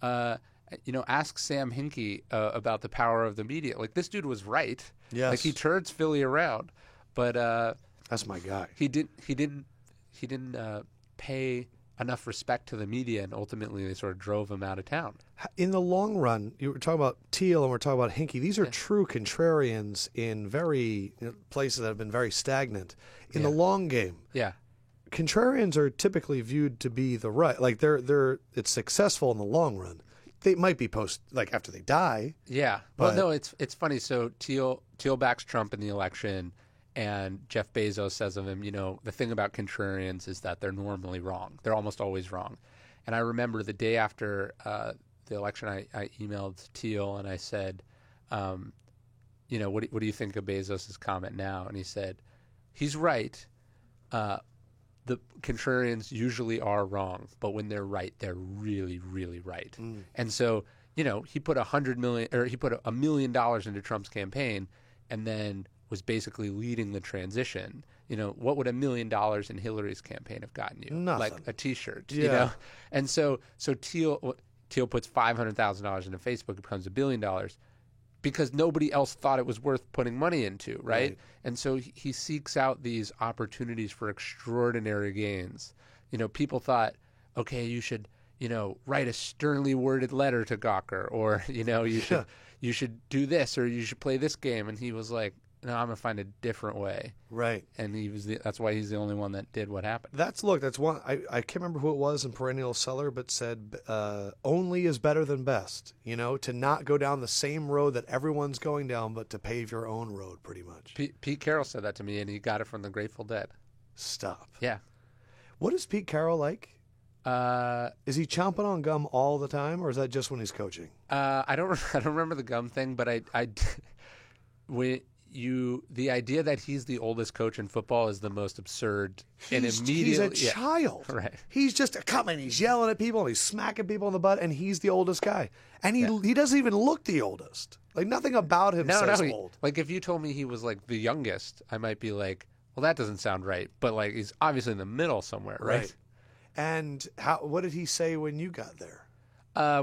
ask Sam Hinkie about the power of the media. Like, this dude was right. Yes. Like, he turns Philly around, but That's my guy. he didn't pay enough respect to the media, and ultimately they sort of drove him out of town. In the long run, you were talking about Thiel and we're talking about Hinkie. These are true contrarians in places that have been very stagnant. In the long game, Yeah. contrarians are typically viewed to be the right. Like it's successful in the long run. They might be after they die. Yeah. But, well, no, it's funny. So Thiel backs Trump in the election, and Jeff Bezos says of him, the thing about contrarians is that they're normally wrong. They're almost always wrong. And I remember the day after the election, I emailed Thiel and I said, what do you think of Bezos' comment now? And he said, he's right. The contrarians usually are wrong, but when they're right, they're really, really right. And so, he put $100 million, or he put $1 million into Trump's campaign, and then was basically leading the transition. What would $1 million in Hillary's campaign have gotten you? Nothing. Like a T-shirt. Yeah. And so Thiel puts $500,000 into Facebook, it becomes $1 billion. Because nobody else thought it was worth putting money into, right? And so he seeks out these opportunities for extraordinary gains. People thought, okay, you should, write a sternly worded letter to Gawker, or you should do this, or you should play this game. And he was like, no, I'm gonna find a different way. Right. And that's why he's the only one that did what happened. That's one. I can't remember who it was in Perennial Seller, but said only is better than best. To not go down the same road that everyone's going down, but to pave your own road, pretty much. Pete Carroll said that to me, and he got it from the Grateful Dead. Stop. Yeah. What is Pete Carroll like? Is he chomping on gum all the time, or is that just when he's coaching? I don't remember the gum thing, but the idea that he's the oldest coach in football is the most absurd. He's a child. Right. He's just coming. He's yelling at people. And he's smacking people in the butt, and he's the oldest guy. And he doesn't even look the oldest. Like, nothing about him says old. Like, if you told me he was like the youngest, I might be like, well, that doesn't sound right. But like, he's obviously in the middle somewhere, right? And what did he say when you got there?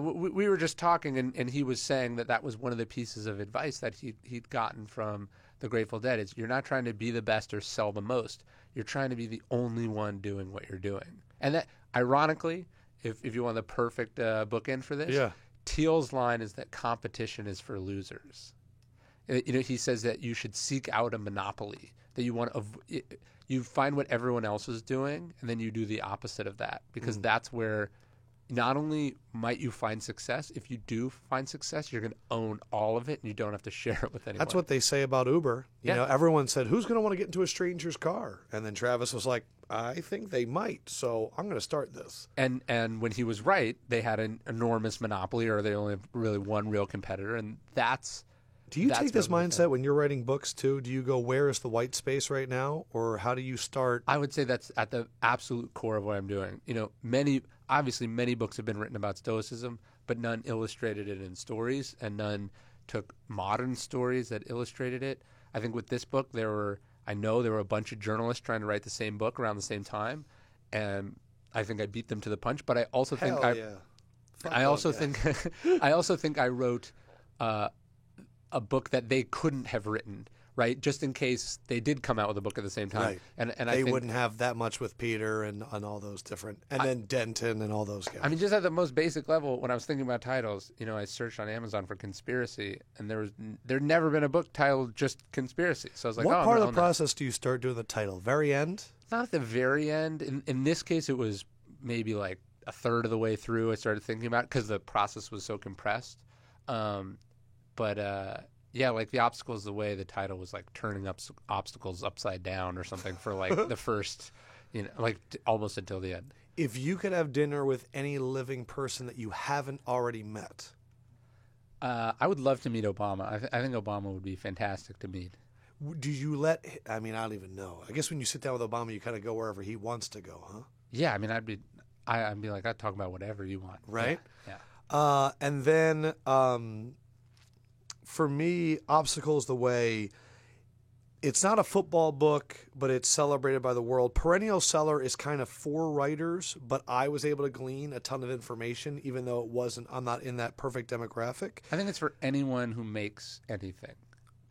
We were just talking, and he was saying that was one of the pieces of advice that he'd gotten from the Grateful Dead. Is you're not trying to be the best or sell the most. You're trying to be the only one doing what you're doing. And that, ironically, if you want the perfect bookend for this, Thiel's line is that competition is for losers. He says that you should seek out a monopoly, that you find what everyone else is doing, and then you do the opposite of that, because that's where not only might you find success, if you do find success, you're going to own all of it, and you don't have to share it with anyone. That's what they say about Uber. Everyone said, who's going to want to get into a stranger's car? And then Travis was like, I think they might, so I'm going to start this. And when he was right, they had an enormous monopoly, or they only have really one real competitor, and that's... Do you take this mindset when you're writing books too? Do you go, where is the white space right now? Or how do you start? I would say that's at the absolute core of what I'm doing. Many books have been written about Stoicism, but none illustrated it in stories, and none took modern stories that illustrated it. I think with this book, there were a bunch of journalists trying to write the same book around the same time, and I think I beat them to the punch. But I also think I also think I wrote a book that they couldn't have written, right? Just in case they did come out with a book at the same time. Right. And they I think, wouldn't have that much with Peter and all those different, and then Denton and all those guys. I mean, just at the most basic level, when I was thinking about titles, I searched on Amazon for conspiracy, and there'd never been a book titled just conspiracy. So I was like, what part of the process do you start doing the title? Very end? Not at the very end. In this case, it was maybe like a third of the way through I started thinking about it, because the process was so compressed. Like The Obstacle is the Way, the title was like turning up obstacles upside down or something for like the first, almost until the end. If you could have dinner with any living person that you haven't already met. I would love to meet Obama. I think Obama would be fantastic to meet. Do you I don't even know. I guess when you sit down with Obama, you kind of go wherever he wants to go, huh? Yeah, I mean, I'd be like, I'd talk about whatever you want. Right? Yeah. And then... for me, Obstacle is the Way. It's not a football book, but it's celebrated by the world. Perennial Seller is kind of for writers, but I was able to glean a ton of information, even though I'm not in that perfect demographic. I think it's for anyone who makes anything.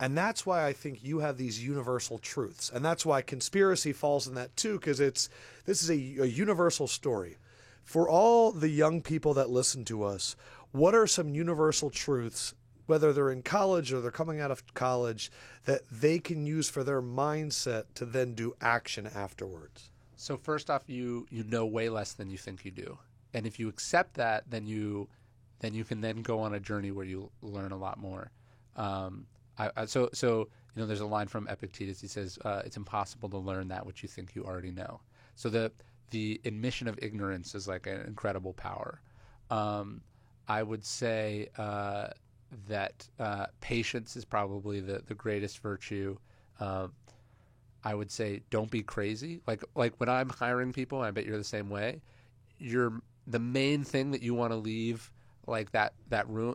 And that's why I think you have these universal truths. And that's why conspiracy falls in that too, because this is a universal story. For all the young people that listen to us, what are some universal truths, whether they're in college or they're coming out of college, that they can use for their mindset to then do action afterwards? So first off, you know way less than you think you do, and if you accept that, then you can then go on a journey where you learn a lot more. So there's a line from Epictetus. He says, "It's impossible to learn that which you think you already know." So the admission of ignorance is like an incredible power. I would say that patience is probably the greatest virtue. I would say don't be crazy. Like when I'm hiring people, I bet you're the same way. The main thing that you want to leave, like that room,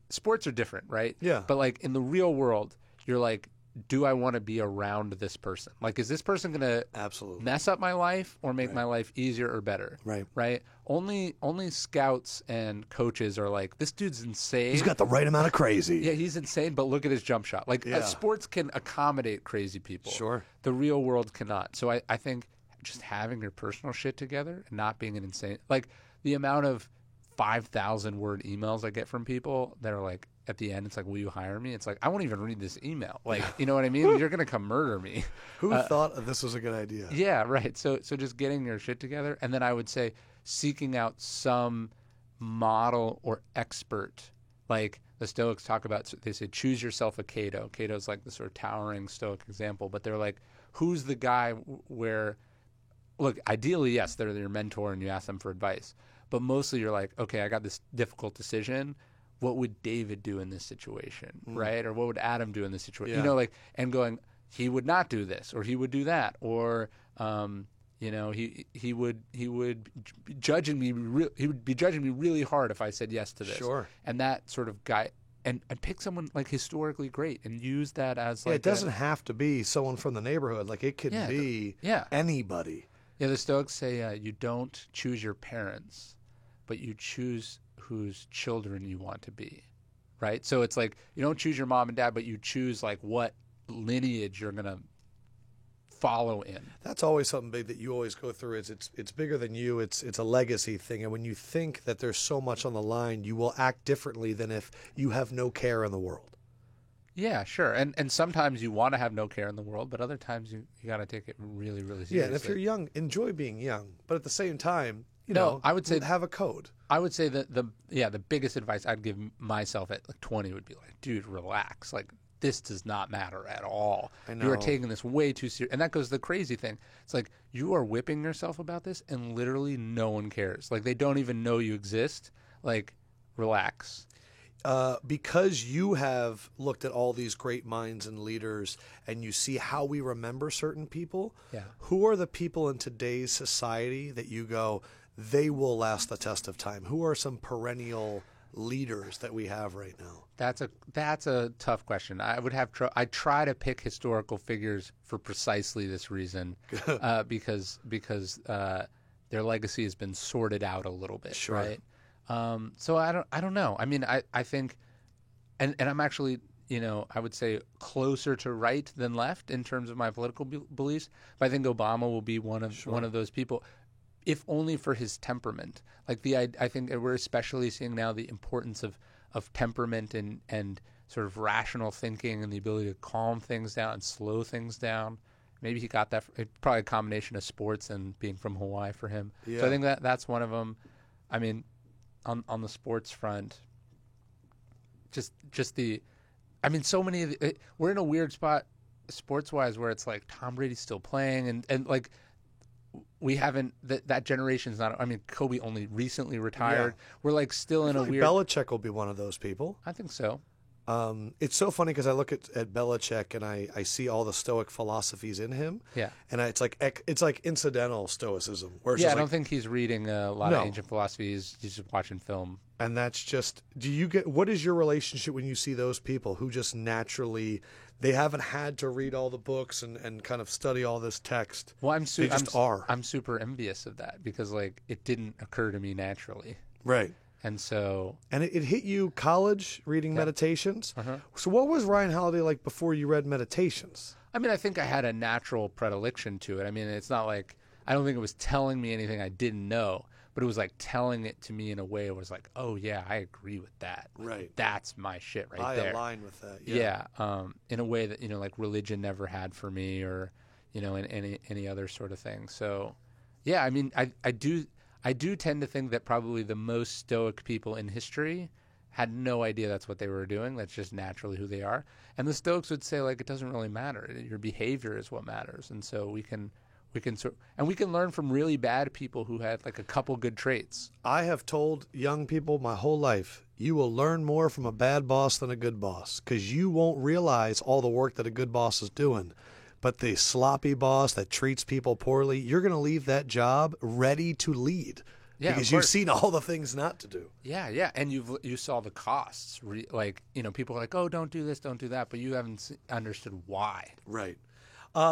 sports are different, right? Yeah. But like in the real world, you're like, do I want to be around this person? Like, is this person going to Absolutely mess up my life or make my life easier or better? Right. Right. Only scouts and coaches are like, this dude's insane. He's got the right amount of crazy. Yeah, he's insane, but look at his jump shot. Like, sports can accommodate crazy people. Sure. The real world cannot. So I think just having your personal shit together and not being an insane, like the amount of 5,000 word emails I get from people that are like, at the end, it's like, will you hire me? It's like, I won't even read this email. Like, you know what I mean? You're going to come murder me. Who thought this was a good idea? Yeah, right. So just getting your shit together. And then I would say seeking out some model or expert. Like the Stoics talk about, they say, choose yourself a Cato. Cato's like the sort of towering Stoic example. But they're like, who's the guy where, look, ideally, yes, they're your mentor and you ask them for advice. But mostly you're like, okay, I got this difficult decision. What would David do in this situation, right? Or what would Adam do in this situation? Yeah. And going, he would not do this, or he would do that, or he would be judging me. He would be judging me really hard if I said yes to this. Sure. And that sort of guy, and pick someone like historically great and use that as like. It doesn't have to be someone from the neighborhood. Like it could be anybody. Yeah, the Stoics say you don't choose your parents, but you choose whose children you want to be, right? So it's like you don't choose your mom and dad, but you choose like what lineage you're going to follow in. That's always something big that you always go through. Is it's bigger than you. It's a legacy thing, and when you think that there's so much on the line, you will act differently than if you have no care in the world. Yeah, sure. And sometimes you want to have no care in the world, but other times you got to take it really, really seriously. Yeah, and if you're young, enjoy being young, but at the same time, I would say have a code. I would say that the biggest advice I'd give myself at like 20 would be like, dude, relax. Like this does not matter at all. I know. You are taking this way too serious. And that goes to the crazy thing. It's like you are whipping yourself about this and literally no one cares. Like they don't even know you exist. Like relax. Because you have looked at all these great minds and leaders and you see how we remember certain people, who are the people in today's society that you go, they will last the test of time? Who are some perennial leaders that we have right now? That's a tough question. I would have I try to pick historical figures for precisely this reason, because their legacy has been sorted out a little bit, sure. Right? So I don't know. I mean, I think, and I'm actually, I would say closer to right than left in terms of my political beliefs. But I think Obama will be one of those people, if only for his temperament. Like I think we're especially seeing now the importance of temperament and sort of rational thinking and the ability to calm things down and slow things down. Maybe he got that probably a combination of sports and being from Hawaii for him. Yeah. So I think that's one of them. I mean, on the sports front, so many of we're in a weird spot sports wise where it's like Tom Brady's still playing and like we haven't that generation's not. I mean, Kobe only recently retired. Yeah. We're like still in a weird. Belichick will be one of those people. I think so. It's so funny because I look at Belichick and I see all the Stoic philosophies in him. Yeah, and it's like incidental Stoicism. Where I don't think he's reading a lot of ancient philosophy. He's just watching film. And that's just. What is your relationship when you see those people who just naturally? They haven't had to read all the books and kind of study all this text. Well, I'm super envious of that because like it didn't occur to me naturally. Right. And so... And it hit you college reading Meditations. Uh-huh. So what was Ryan Holiday like before you read Meditations? I mean, I think I had a natural predilection to it. I mean, it's not like... I don't think it was telling me anything I didn't know, but it was like telling it to me in a way it was like, oh, yeah, I agree with that. Right. That's my shit there. I align with that. Yeah. In a way that, like religion never had for me or, in any other sort of thing. So, yeah, I mean, I do tend to think that probably the most stoic people in history had no idea that's what they were doing. That's just naturally who they are. And the Stoics would say, like, it doesn't really matter. Your behavior is what matters. And so we can learn from really bad people who had like a couple good traits. I have told young people my whole life, you will learn more from a bad boss than a good boss, because you won't realize all the work that a good boss is doing. But the sloppy boss that treats people poorly, you're going to leave that job ready to lead. Yeah, because you've seen all the things not to do. Yeah, and you saw the costs. People are like, oh, don't do this, don't do that, but you haven't understood why. Right.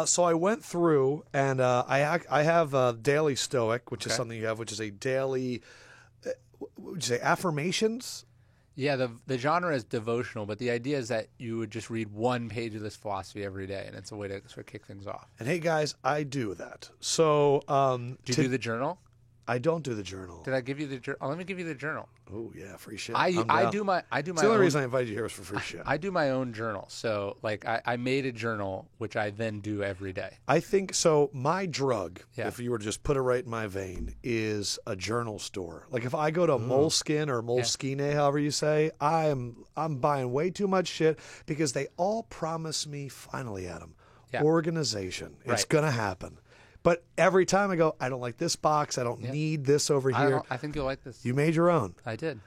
So I went through, and I have Daily Stoic, which is something you have, which is a daily, would you say, affirmations? Yeah, the genre is devotional, but the idea is that you would just read one page of this philosophy every day, and it's a way to sort of kick things off. And hey, guys, I do that. So do you do the journal? I don't do the journal. Did I give you the journal? Oh, let me give you the journal. Oh yeah, free shit. I do my. It's the only reason I invited you here was for free shit. I do my own journal. So like I made a journal which I then do every day. I think so. My drug, if you were to just put it right in my vein, is a journal store. Like if I go to Moleskine or Moleskine, however you say, I'm buying way too much shit because they all promise me, finally, Adam, organization. It's gonna happen. But every time I go, I don't like this box. I don't need this over here. I think you'll like this. You made your own. I did.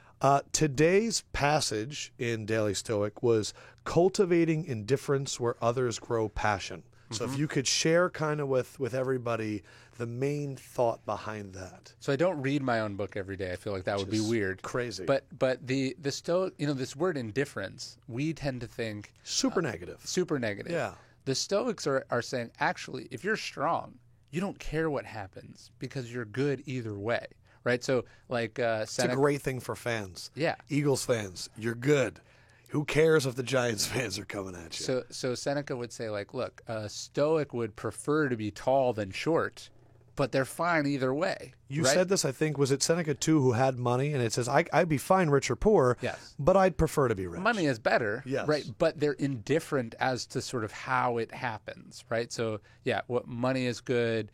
Today's passage in Daily Stoic was cultivating indifference where others grow passion. So if you could share kind of with everybody the main thought behind that. So I don't read my own book every day. I feel like that would be weird. Crazy. But the Stoic, this word indifference, we tend to think super negative. Super negative. Yeah. The Stoics are saying, actually, if you're strong, you don't care what happens because you're good either way, right? So like it's a great thing for fans. Yeah. Eagles fans, you're good. Who cares if the Giants fans are coming at you? So Seneca would say, like, look, a Stoic would prefer to be tall than short, but they're fine either way. You said this, I think, was it Seneca too, who had money, and it says, I'd be fine rich or poor, but I'd prefer to be rich. Money is better, yes. Right? But they're indifferent as to sort of how it happens, right? So, what money is good,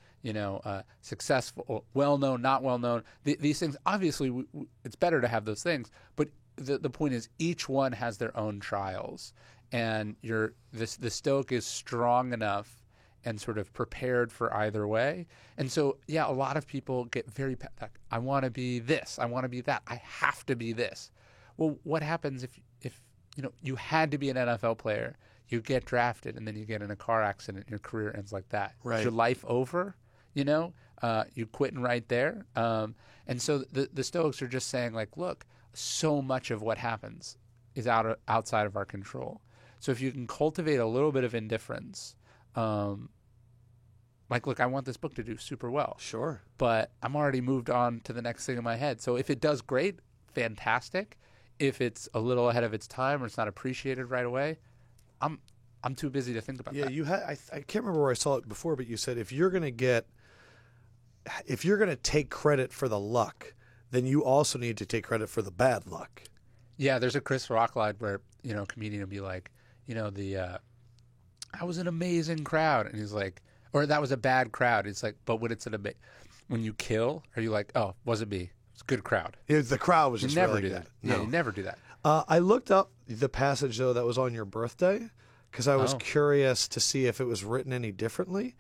successful, well-known, not well-known. These things, obviously, it's better to have those things, but the point is each one has their own trials, and the Stoic is strong enough and sort of prepared for either way. And so, a lot of people get very, like, I want to be this, I want to be that, I have to be this. Well, what happens if you had to be an NFL player, you get drafted, and then you get in a car accident, and your career ends like that? Right. Is your life over? You quitting right there? And so the Stoics are just saying, like, look, so much of what happens is outside of our control. So if you can cultivate a little bit of indifference, look, I want this book to do super well. Sure. But I'm already moved on to the next thing in my head. So if it does great, fantastic. If it's a little ahead of its time or it's not appreciated right away, I'm too busy to think about that. Yeah, I can't remember where I saw it before, but you said if you're going to take credit for the luck, then you also need to take credit for the bad luck. Yeah, there's a Chris Rock line where, a comedian will be like, that was an amazing crowd. And he's like, or that was a bad crowd. It's like, but when you kill, are you like, oh, wasn't me. It's a good crowd. The crowd was just never really do good. that. No. Yeah, you never do that. I looked up the passage, though, that was on your birthday because I was curious to see if it was written any differently.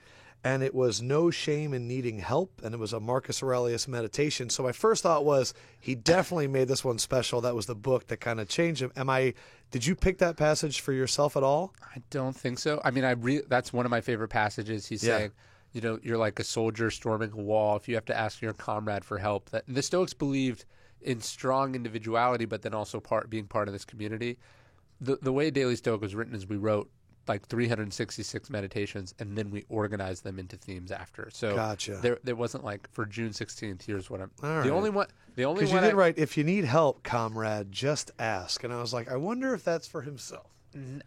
And it was no shame in needing help, and it was a Marcus Aurelius meditation. So my first thought was he definitely made this one special. That was the book that kind of changed him. Did you pick that passage for yourself at all? I don't think so. I mean, that's one of my favorite passages. He's saying, you're like a soldier storming a wall. If you have to ask your comrade for help, the Stoics believed in strong individuality, but then also being part of this community. The way Daily Stoic was written is we wrote like 366 meditations, and then we organized them into themes after. So gotcha. There wasn't like for June 16th. Here's what I'm. All right. The only one. Because you did write, if you need help, comrade, just ask. And I was like, I wonder if that's for himself.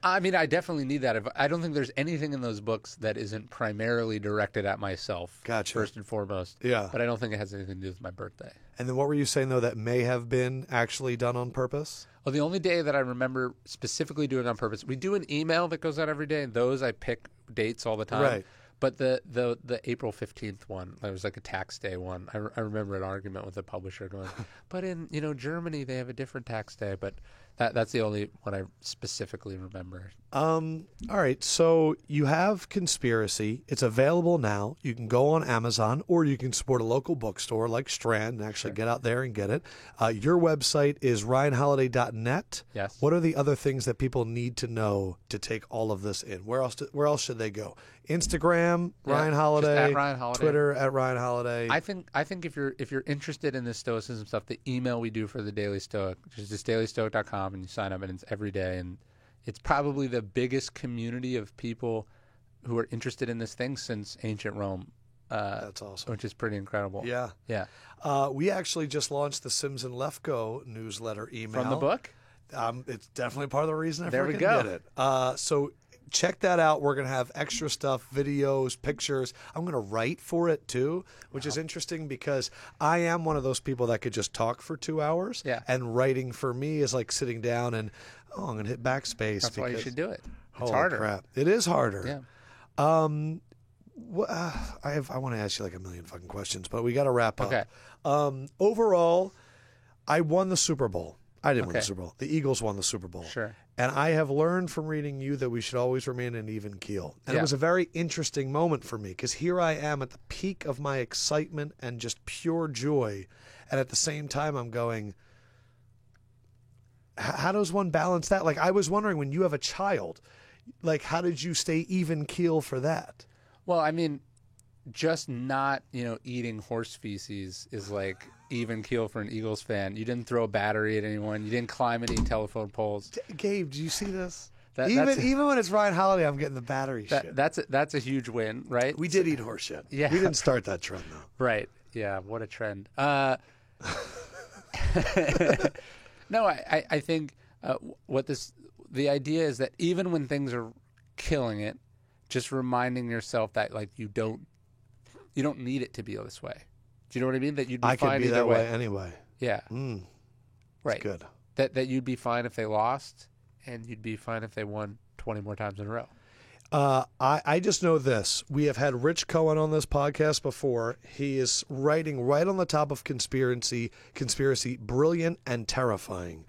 I mean, I definitely need that. I don't think there's anything in those books that isn't primarily directed at myself. Gotcha. First and foremost. Yeah. But I don't think it has anything to do with my birthday. And then what were you saying, though, that may have been actually done on purpose? Well, the only day that I remember specifically doing on purpose, we do an email that goes out every day, and those I pick dates all the time. Right. But the April 15th one, that was like a tax day one. I remember an argument with the publisher going, but in Germany they have a different tax day. But that's the only one I specifically remember. All right, so you have Conspiracy. It's available now. You can go on Amazon, or you can support a local bookstore like Strand and actually get out there and get it. Your website is ryanholiday.net. Yes. What are the other things that people need to know to take all of this in? Where else should they go? Instagram, Ryan Holiday, just at Ryan Holiday. Twitter at Ryan Holiday. I think if you're interested in this Stoicism stuff, the email we do for the Daily Stoic, which is just dailystoic.com, and you sign up, and it's every day, and it's probably the biggest community of people who are interested in this thing since ancient Rome. That's awesome. Which is pretty incredible. Yeah. Yeah. We actually just launched the Sims and Lefko newsletter email. From the book? It's definitely part of the reason I There we freaking go. did it. So check that out. We're going to have extra stuff, videos, pictures. I'm going to write for it too, which is interesting because I am one of those people that could just talk for 2 hours. Yeah. And writing for me is like sitting down and, I'm going to hit backspace. That's why you should do it. It's holy harder. crap. It is harder. Yeah. I want to ask you like a million fucking questions, but we got to wrap up. Okay. Overall, I won the Super Bowl. I didn't win the Okay. Super Bowl. The Eagles won the Super Bowl. Sure. And I have learned from reading you that we should always remain an even keel. And it Yeah. was a very interesting moment for me because here I am at the peak of my excitement and just pure joy. And at the same time, I'm going, how does one balance that? Like, I was wondering, when you have a child, like, how did you stay even keel for that? Well, I mean, just not, eating horse feces is like even keel for an Eagles fan. You didn't throw a battery at anyone. You didn't climb any telephone poles. Gabe, do you see this? That's Even when it's Ryan Holiday, I'm getting the battery shit. That's a huge win, right? We did eat horse shit. Yeah. We didn't start that trend, though. Right. Yeah. What a trend. No, I think the idea is that even when things are killing it, just reminding yourself that like you don't need it to be this way. Do you know what I mean? That you'd be I fine could be either that way. way anyway. Yeah. Right. Good. That you'd be fine if they lost, and you'd be fine if they won 20 more times in a row. I just know this. We have had Rich Cohen on this podcast before. He is writing right on the top of conspiracy, brilliant and terrifying.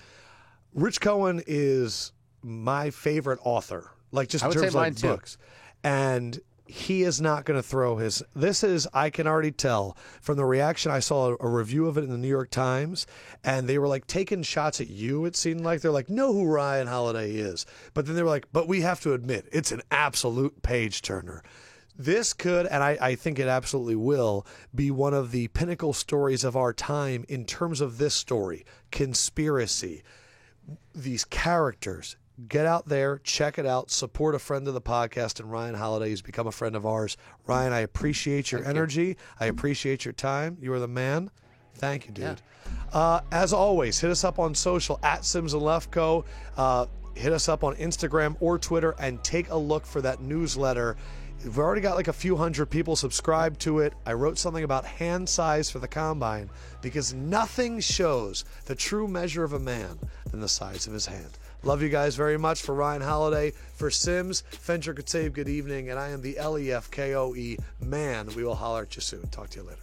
Rich Cohen is my favorite author, like just in I would terms say of mine like too. books. And he is not going to throw his. This is, I can already tell from the reaction. I saw a review of it in the New York Times, and they were like taking shots at you. It seemed like they're like, know who Ryan Holiday is, but then they were like, but we have to admit, it's an absolute page turner. This could, and I think it absolutely will, be one of the pinnacle stories of our time in terms of this story, conspiracy, these characters. Get out there, check it out, support a friend of the podcast, and Ryan Holiday has become a friend of ours. Ryan, I appreciate your energy. I appreciate your time. You are the man. Thank you, dude. Yeah. As always, hit us up on social at Sims and Lefko. Hit us up on Instagram or Twitter and take a look for that newsletter. We've already got like a few hundred people subscribed to it. I wrote something about hand size for the combine because nothing shows the true measure of a man than the size of his hand. Love you guys very much. For Ryan Holiday, for Sims, Fencher could save good evening, and I am the LEFKOE man. We will holler at you soon. Talk to you later.